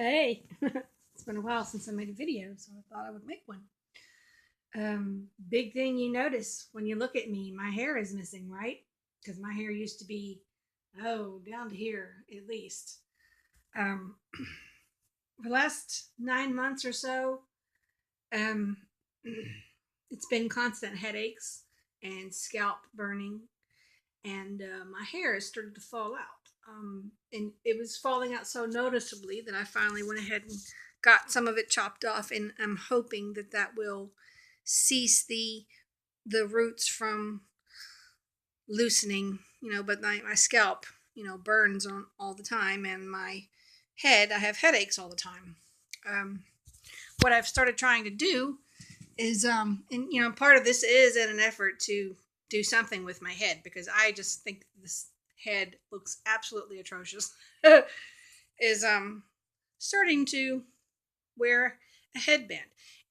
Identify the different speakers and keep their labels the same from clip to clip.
Speaker 1: Hey, it's been a while since I made a video, so I thought I would make one. Big thing you notice when you look at me, my hair is missing, right? Because my hair used to be, down to here at least. Um, for the last 9 months or so, um, it's been constant headaches and scalp burning, and my hair has started to fall out. And it was falling out so noticeably that I finally went ahead and got some of it chopped off, and I'm hoping that that will cease the roots from loosening. But my scalp, burns on all the time, and my head, I have headaches all the time. Um, what I've started trying to do is and part of this is in an effort to do something with my head, because I just think this head looks absolutely atrocious. Is starting to wear a headband.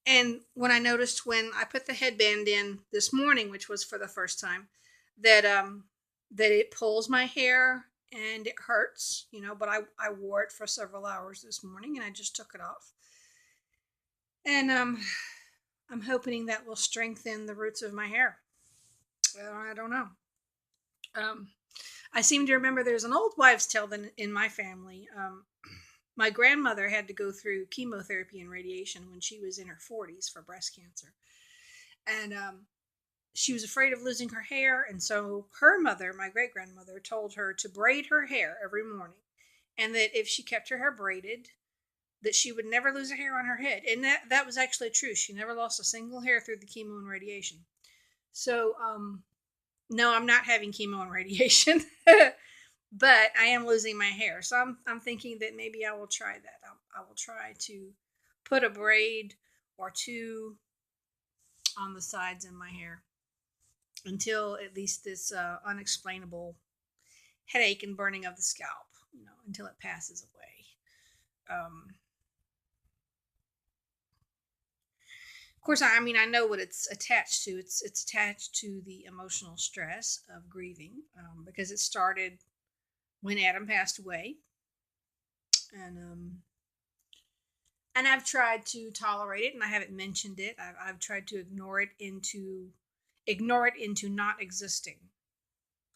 Speaker 1: And when I noticed, when I put the headband in this morning, which was for the first time, that that it pulls my hair and it hurts, but I wore it for several hours this morning and I just took it off. And I'm hoping that will strengthen the roots of my hair. Well, I don't know. Um, I seem to remember there's an old wives' tale in my family. My grandmother had to go through chemotherapy and radiation when she was in her 40s for breast cancer. And she was afraid of losing her hair. And so her mother, my great grandmother, told her to braid her hair every morning. And that if she kept her hair braided, that she would never lose a hair on her head. And that was actually true. She never lost a single hair through the chemo and radiation. So, no, I'm not having chemo and radiation, but I am losing my hair. So I'm thinking that maybe I will try that. I will try to put a braid or two on the sides in my hair until at least this unexplainable headache and burning of the scalp, until it passes away. Of course, I mean, I know what it's attached to. It's attached to the emotional stress of grieving, because it started when Adam passed away, and I've tried to tolerate it, and I haven't mentioned it. I've tried to ignore it into not existing.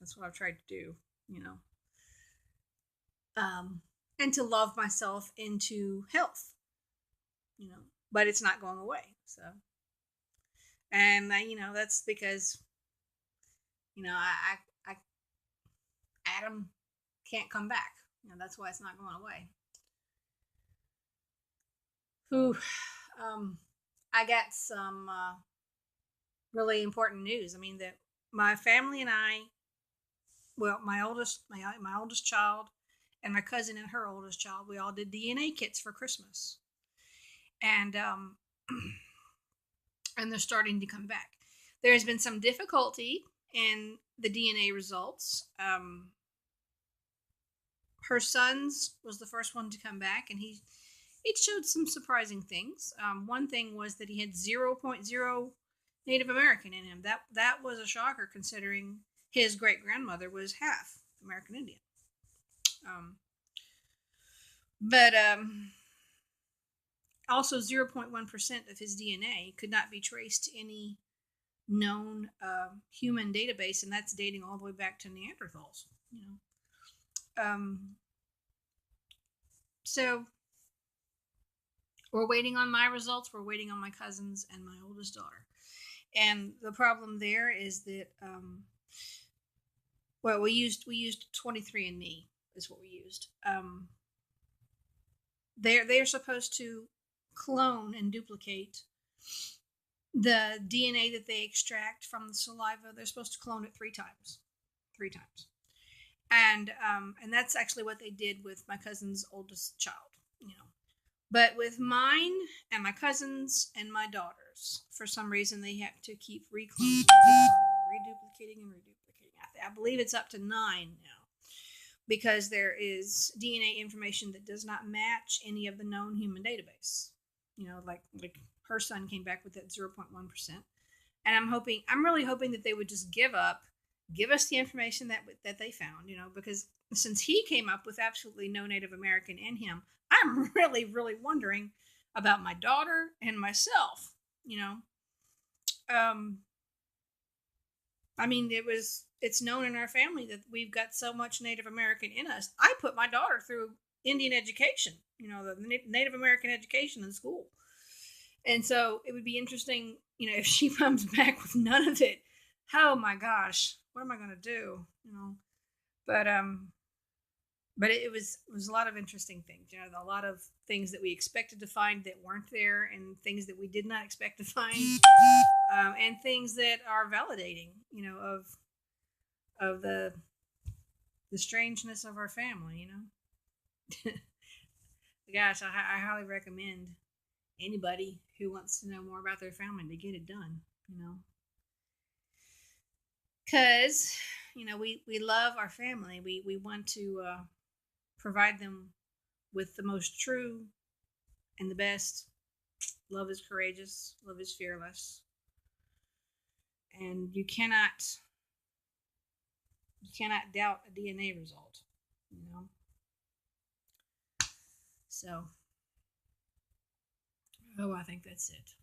Speaker 1: That's what I've tried to do, you know, and to love myself into health, you know. But it's not going away, so. And that's because I Adam can't come back. That's why it's not going away. Whew. Um, I got some really important news. I mean, that my family and I, well, my oldest child, and my cousin and her oldest child, we all did DNA kits for Christmas, and and they're starting to come back. There has been some difficulty in the DNA results. Her son's was the first one to come back, and it showed some surprising things. One thing was that he had zero point 0.0 Native American in him. That was a shocker, considering his great grandmother was half American Indian. Um, but Also, 0.1% of his DNA could not be traced to any known human database, and that's dating all the way back to Neanderthals. Um, so we're waiting on my results. We're waiting on my cousins and my oldest daughter. And the problem there is that, well, we used 23andMe is what we used. They're supposed to clone and duplicate the DNA that they extract from the saliva. They're supposed to clone it three times, and that's actually what they did with my cousin's oldest child. But with mine and my cousins and my daughters, for some reason they have to keep recloning, reduplicating, and reduplicating. I believe it's up to 9 now, because there is DNA information that does not match any of the known human database. Like her son came back with that 0.1%. And I'm really hoping that they would just give us the information that they found, because since he came up with absolutely no Native American in him, I I'm really, really wondering about my daughter and myself, you know. Um, I mean, it's known in our family that we've got so much Native American in us. I put my daughter through Indian education, the Native American education in school. And so it would be interesting, if she comes back with none of it. Oh my gosh, what am I going to do? But it was a lot of interesting things. A lot of things that we expected to find that weren't there, and things that we did not expect to find, and things that are validating, of the strangeness of our family. Gosh, I highly recommend anybody who wants to know more about their family to get it done. Because we love our family. We want to provide them with the most true and the best. Love is courageous. Love is fearless. And you cannot doubt a DNA result. So, I think that's it.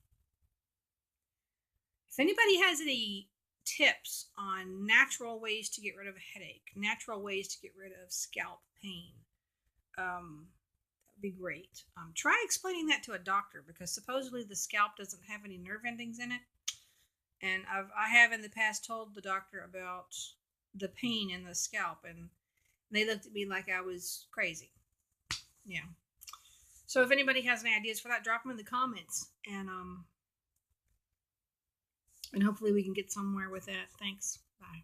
Speaker 1: If anybody has any tips on natural ways to get rid of a headache, natural ways to get rid of scalp pain, that would be great. Try explaining that to a doctor, because supposedly the scalp doesn't have any nerve endings in it. And I have in the past told the doctor about the pain in the scalp, and they looked at me like I was crazy. Yeah. So if anybody has any ideas for that, drop them in the comments, and hopefully we can get somewhere with that. Thanks. Bye.